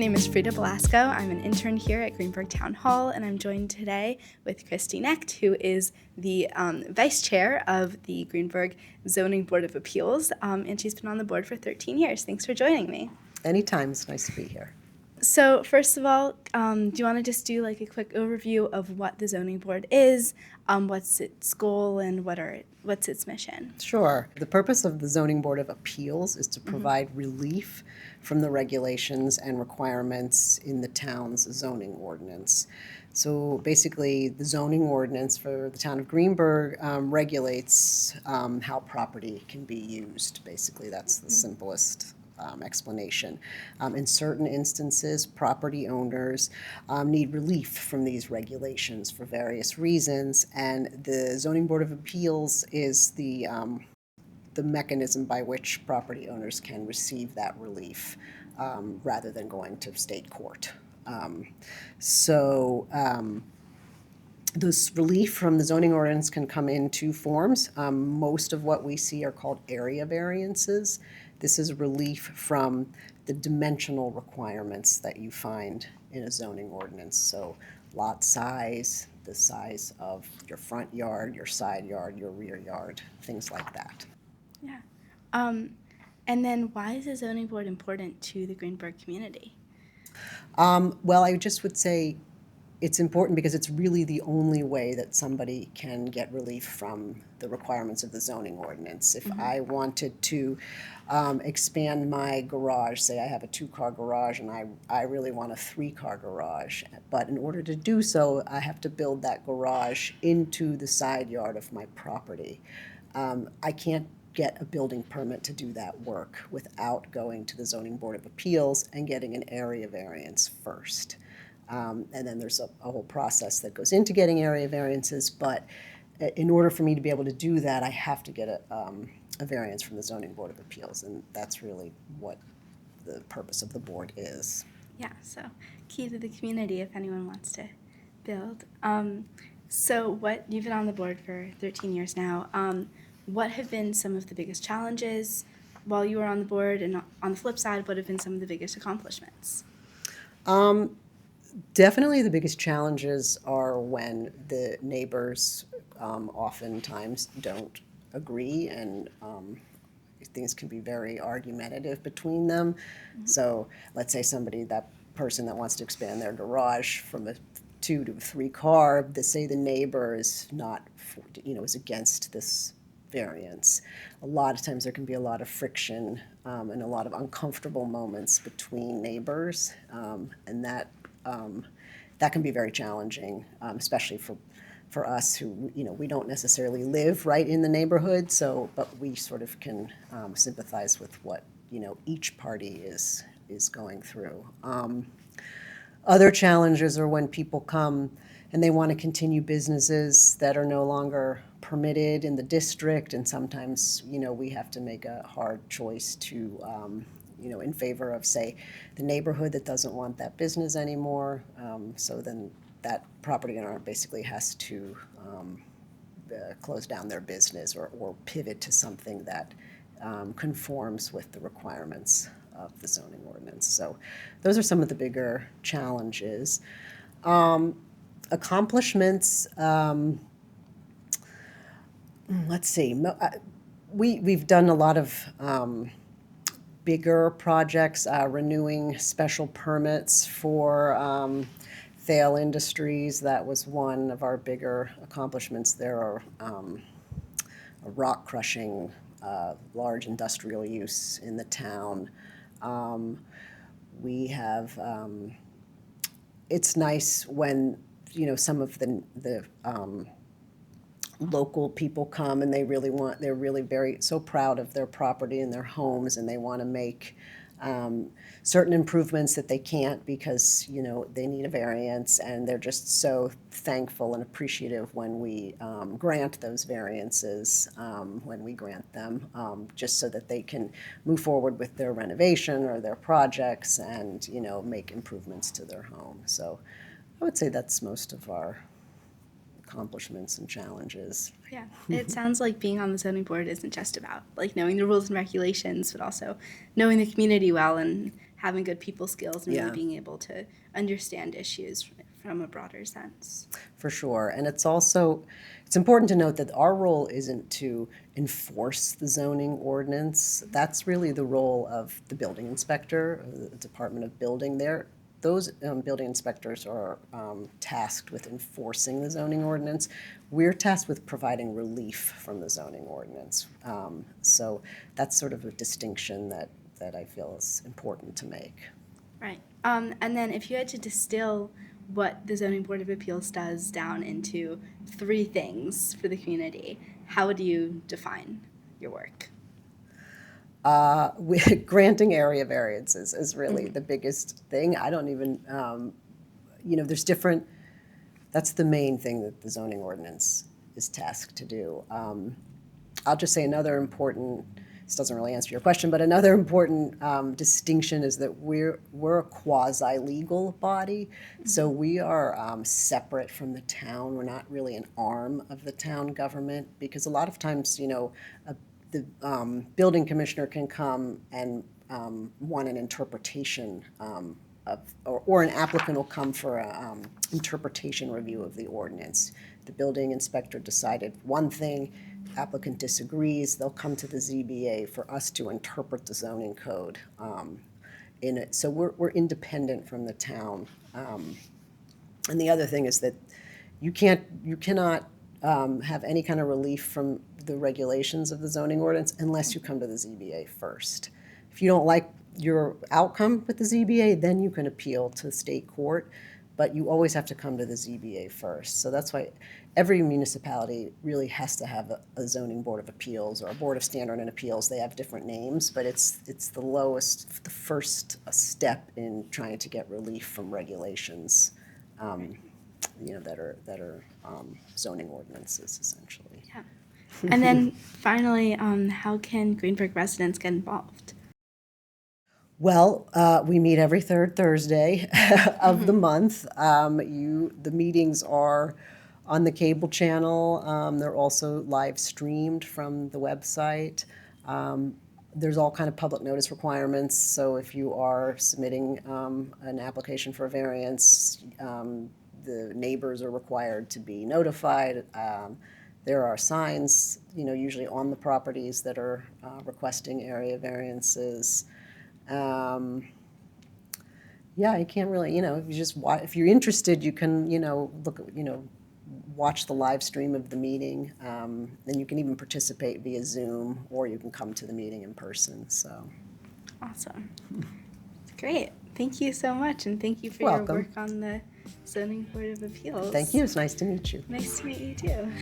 name is Frieda Belasco. I'm an intern here at Greenburgh Town Hall, and I'm joined today with Kristi Knecht, who is the vice chair of the Greenburgh Zoning Board of Appeals, and she's been on the board for 13 years. Thanks for joining me. Anytime. It's nice to be here. So first of all, do you want to just do like a quick overview of what the zoning board is, what's its goal, and what's its mission? Sure. The purpose of the Zoning Board of Appeals is to provide relief from the regulations and requirements in the town's zoning ordinance. So basically, the zoning ordinance for the town of Greenburgh regulates how property can be used. Basically, that's the simplest explanation. In certain instances, property owners need relief from these regulations for various reasons, and the Zoning Board of Appeals is the mechanism by which property owners can receive that relief rather than going to state court. This relief from the zoning ordinance can come in two forms. Most of what we see are called area variances. This is relief from the dimensional requirements that you find in a zoning ordinance. So lot size, the size of your front yard, your side yard, your rear yard, things like that. Yeah. And then why is the zoning board important to the Greenburgh community? Well, I just would say it's important because it's really the only way that somebody can get relief from the requirements of the zoning ordinance. If I wanted to expand my garage, say I have a 2-car garage and I really want a 3-car garage, but in order to do so, I have to build that garage into the side yard of my property. I can't get a building permit to do that work without going to the Zoning Board of Appeals and getting an area variance first. And then there's a whole process that goes into getting area variances, but in order for me to be able to do that, I have to get a variance from the Zoning Board of Appeals, and that's really what the purpose of the board is. Yeah, so key to the community if anyone wants to build. So you've been on the board for 13 years now. What have been some of the biggest challenges while you were on the board, and on the flip side, what have been some of the biggest accomplishments? Definitely the biggest challenges are when the neighbors oftentimes don't agree, and things can be very argumentative between them. So let's say that person that wants to expand their garage from a 2 to 3 car, say the neighbor is not, is against this variance. A lot of times there can be a lot of friction and a lot of uncomfortable moments between neighbors, and that can be very challenging, especially for us who, we don't necessarily live right in the neighborhood, but we sort of can sympathize with what, each party is going through. Other challenges are when people come and they want to continue businesses that are no longer permitted in the district, and sometimes, we have to make a hard choice to in favor of, say, the neighborhood that doesn't want that business anymore. So then that property owner basically has to close down their business or pivot to something that conforms with the requirements of the zoning ordinance. So those are some of the bigger challenges. Accomplishments, let's see. We've done a lot of bigger projects, renewing special permits for Thale Industries. That was one of our bigger accomplishments. There are a rock crushing, large industrial use in the town. We have, it's nice when, some of the local people come and they're really so proud of their property and their homes, and they want to make certain improvements that they can't because, they need a variance, and they're just so thankful and appreciative when we grant those variances, when we grant them, just so that they can move forward with their renovation or their projects and, make improvements to their home. So I would say that's most of our accomplishments and challenges. Yeah, it sounds like being on the zoning board isn't just about like knowing the rules and regulations, but also knowing the community well and having good people skills and Yeah. really being able to understand issues from a broader sense. For sure. And it's important to note that our role isn't to enforce the zoning ordinance. That's really the role of the building inspector, the Department of Building. Those building inspectors are tasked with enforcing the zoning ordinance. We're tasked with providing relief from the zoning ordinance. So that's sort of a distinction that I feel is important to make. Right. And then if you had to distill what the Zoning Board of Appeals does down into 3 things for the community, how would you define your work? Granting area variances is really the biggest thing. I don't even, there's different, that's the main thing that the zoning ordinance is tasked to do. I'll just say another important, this doesn't really answer your question, but another important distinction is that we're a quasi-legal body, so we are separate from the town. We're not really an arm of the town government, because a lot of times, the building commissioner can come and want an interpretation or an applicant will come for an interpretation review of the ordinance. The building inspector decided one thing, applicant disagrees, they'll come to the ZBA for us to interpret the zoning code in it. So we're independent from the town. And the other thing is that you cannot have any kind of relief from the regulations of the zoning ordinance unless you come to the ZBA first. If you don't like your outcome with the ZBA, then you can appeal to state court, but you always have to come to the ZBA first. So that's why every municipality really has to have a zoning board of appeals or a board of standard and appeals. They have different names, but it's the first step in trying to get relief from regulations. That are zoning ordinances, essentially. Yeah. And then finally, how can Greenburgh residents get involved? Well, we meet every third Thursday of the month. The meetings are on the cable channel. They're also live streamed from the website. There's all kind of public notice requirements. So if you are submitting an application for a variance, the neighbors are required to be notified. There are signs, usually on the properties that are requesting area variances. I can't really, if you're interested, you can, look at, watch the live stream of the meeting. And you can even participate via Zoom, or you can come to the meeting in person, so. Awesome. Great. Thank you so much, and thank you for Welcome. your work on the Zoning Board of Appeals. Thank you. It's nice to meet you. Nice to meet you, too.